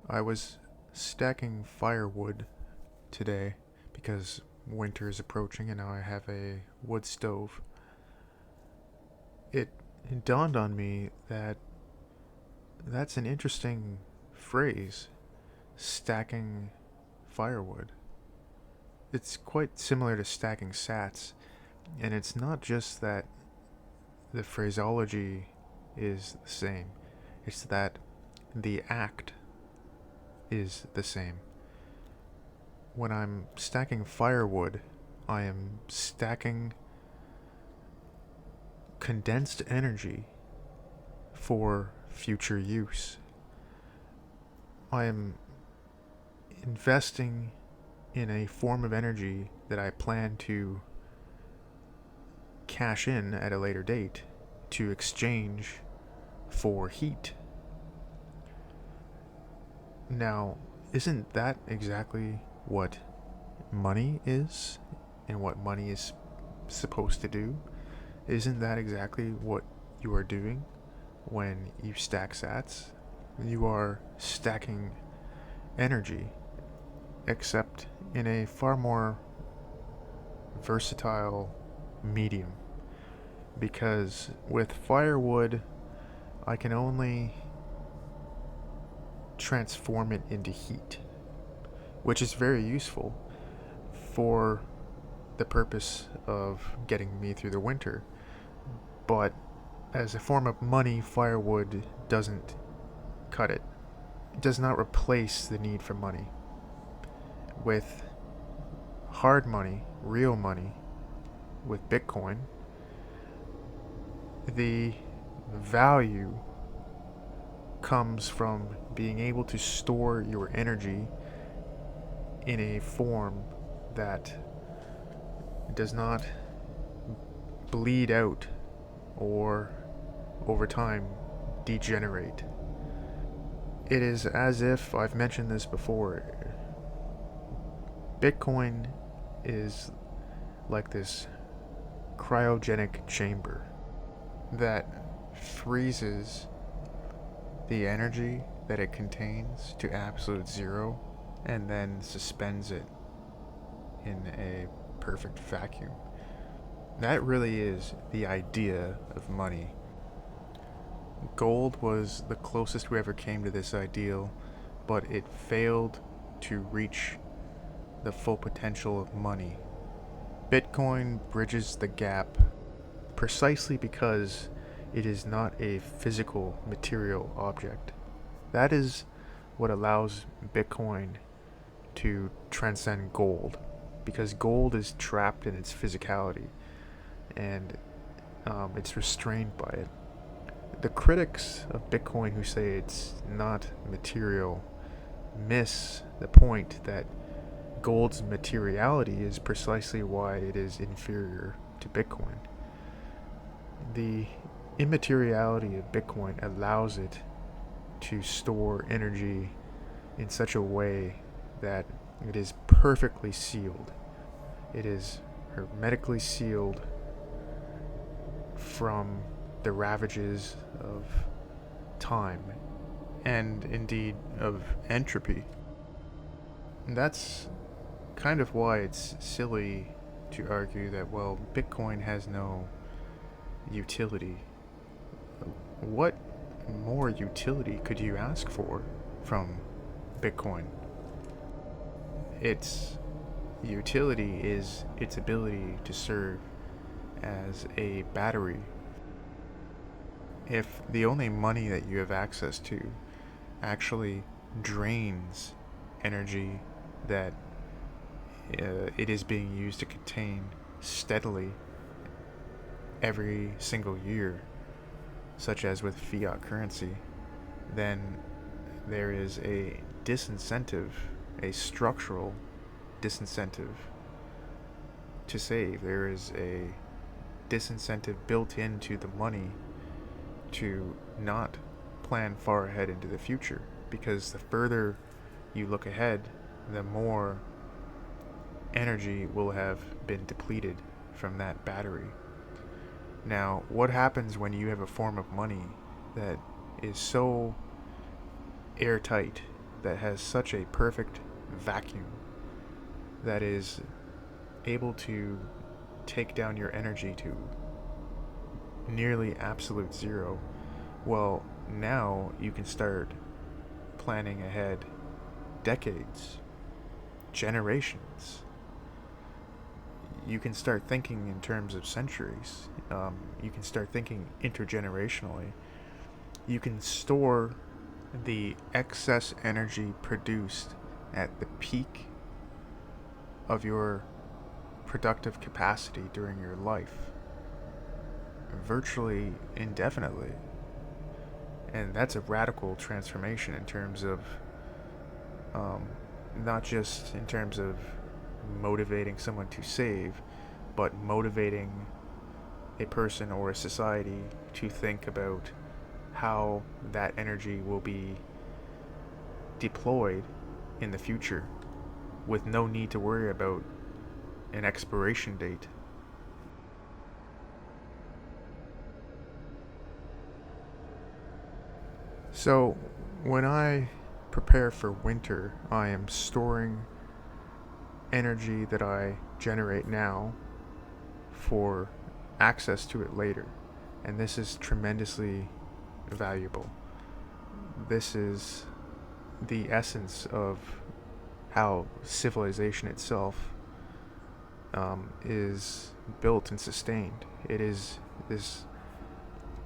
I was stacking firewood today because winter is approaching and now I have a wood stove. It dawned on me that that's an interesting phrase, stacking firewood. It's quite similar to stacking sats, and it's not just that the phraseology is the same, it's that the act is the same. When I'm stacking firewood, I am stacking condensed energy for future use. I am investing in a form of energy that I plan to cash in at a later date to exchange for heat. Now, isn't that exactly what money is and what money is supposed to do? Isn't that exactly what you are doing when you stack sats? You are stacking energy, except in a far more versatile medium. Because with firewood, I can only transform it into heat, which is very useful for the purpose of getting me through the winter. But as a form of money, firewood doesn't cut it. It does not replace the need for money. With hard money, real money, with Bitcoin, the value comes from being able to store your energy in a form that does not bleed out or over time degenerate. It is as if I've mentioned this before. Bitcoin is like this cryogenic chamber that freezes the energy that it contains to absolute zero and then suspends it in a perfect vacuum. That really is the idea of money. Gold was the closest we ever came to this ideal, but it failed to reach the full potential of money. Bitcoin bridges the gap precisely because it is not a physical material object. That is what allows Bitcoin to transcend gold, because gold is trapped in its physicality and it's restrained by it. The critics of Bitcoin who say it's not material miss the point that gold's materiality is precisely why it is inferior to Bitcoin. The immateriality of Bitcoin allows it to store energy in such a way that it is perfectly sealed. It is hermetically sealed from the ravages of time and indeed of entropy. And that's kind of why it's silly to argue that, well, Bitcoin has no utility. What more utility could you ask for from Bitcoin? Its utility is its ability to serve as a battery. If the only money that you have access to actually drains energy that it is being used to contain steadily every single year, such as with fiat currency, then there is a disincentive, a structural disincentive to save. There is a disincentive built into the money to not plan far ahead into the future, because the further you look ahead, the more energy will have been depleted from that battery. Now, what happens when you have a form of money that is so airtight that has such a perfect vacuum that is able to take down your energy to nearly absolute zero, well, now you can start planning ahead decades, generations. You can start thinking in terms of centuries. You can start thinking intergenerationally. You can store the excess energy produced at the peak of your productive capacity during your life virtually indefinitely. And that's a radical transformation in terms of um, not just in terms of motivating someone to save, but motivating a person or a society to think about how that energy will be deployed in the future with no need to worry about an expiration date. So, when I prepare for winter, I am storing energy that I generate now for access to it later. And this is tremendously valuable. This is the essence of how civilization itself is built and sustained. It is this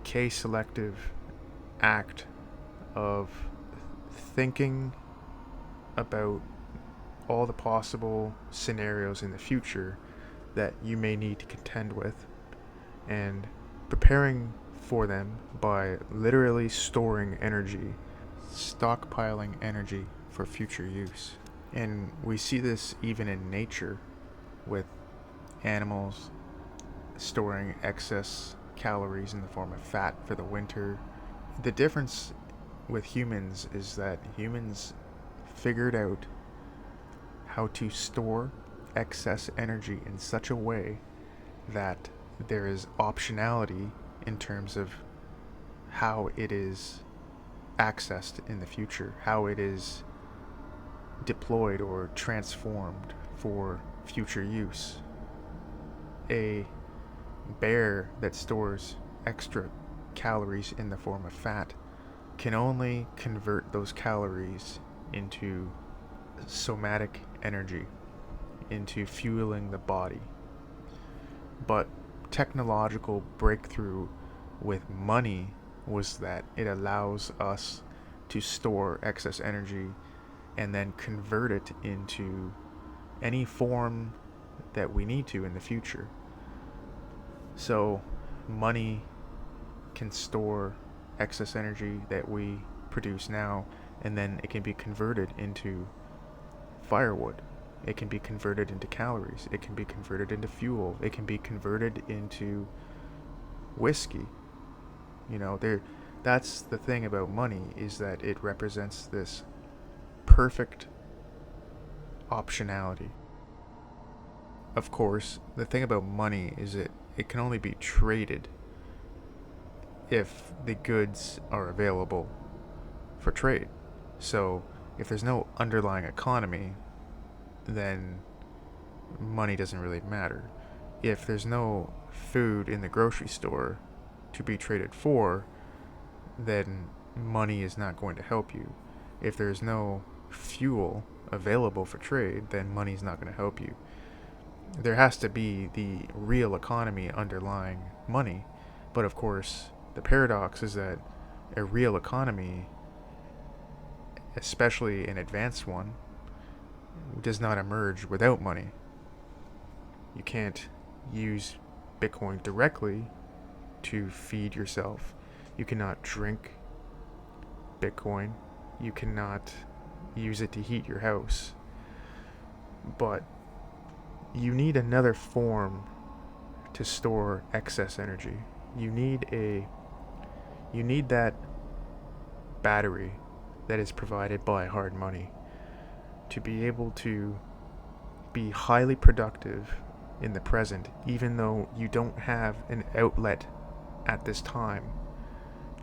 K selective act of thinking about all the possible scenarios in the future that you may need to contend with and preparing for them by literally storing energy, stockpiling energy for future use. And we see this even in nature with animals storing excess calories in the form of fat for the winter. The difference with humans is that humans figured out how to store excess energy in such a way that there is optionality in terms of how it is accessed in the future, how it is deployed or transformed for future use. A bear that stores extra calories in the form of fat can only convert those calories into somatic energy, into fueling the body. But technological breakthrough with money was that it allows us to store excess energy and then convert it into any form that we need to in the future. So money can store excess energy that we produce now, and then it can be converted into firewood. It can be converted into calories. It can be converted into fuel. It can be converted into whiskey. You know, that's the thing about money, is that it represents this perfect optionality. Of course, the thing about money is that it can only be traded if the goods are available for trade. So, if there's no underlying economy, then money doesn't really matter. If there's no food in the grocery store to be traded for, then money is not going to help you. If there's no fuel available for trade, then money is not going to help you. There has to be the real economy underlying money. But of course, the paradox is that a real economy, especially an advanced one, does not emerge without money. You can't use Bitcoin directly to feed yourself. You cannot drink Bitcoin. You cannot use it to heat your house. But you need another form to store excess energy. You need that battery that is provided by hard money to be able to be highly productive in the present, even though you don't have an outlet at this time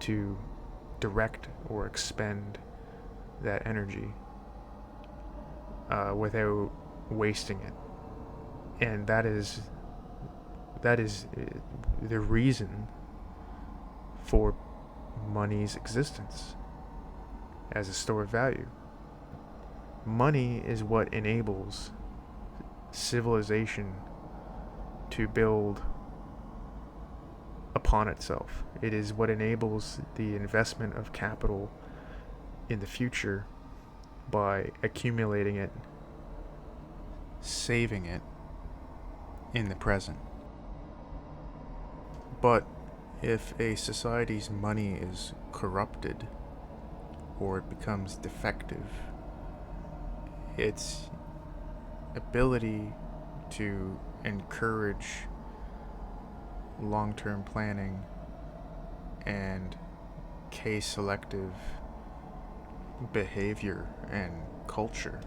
to direct or expend that energy without wasting it. And that is the reason for money's existence as a store of value. Money is what enables civilization to build upon itself. It is what enables the investment of capital in the future by accumulating it, saving it in the present. But if a society's money is corrupted or it becomes defective, its ability to encourage long-term planning and case selective behavior and culture.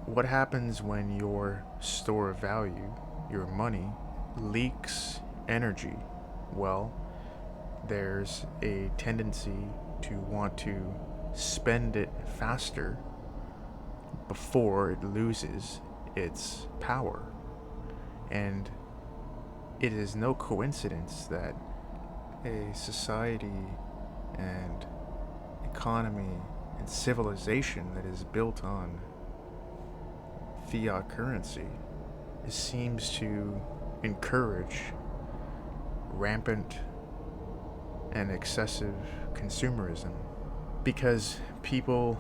What happens when your store of value, your money, leaks energy? Well, there's a tendency to want to spend it faster before it loses its power. And it is no coincidence that a society and economy and civilization that is built on fiat currency seems to encourage rampant and excessive consumerism, because people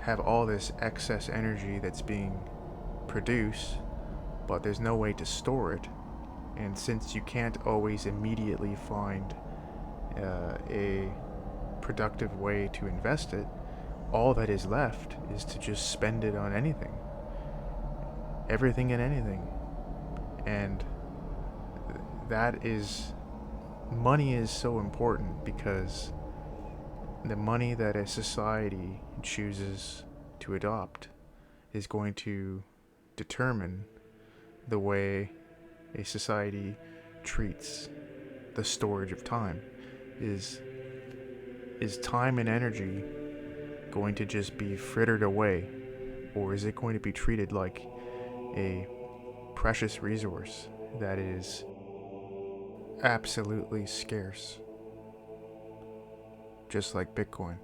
have all this excess energy that's being produced, but there's no way to store it. And since you can't always immediately find a productive way to invest it, all that is left is to just spend it on anything. Everything and anything. And that is... money is so important because the money that a society chooses to adopt is going to determine the way a society treats the storage of time. Is time and energy going to just be frittered away, or is it going to be treated like a precious resource that is absolutely scarce, just like Bitcoin?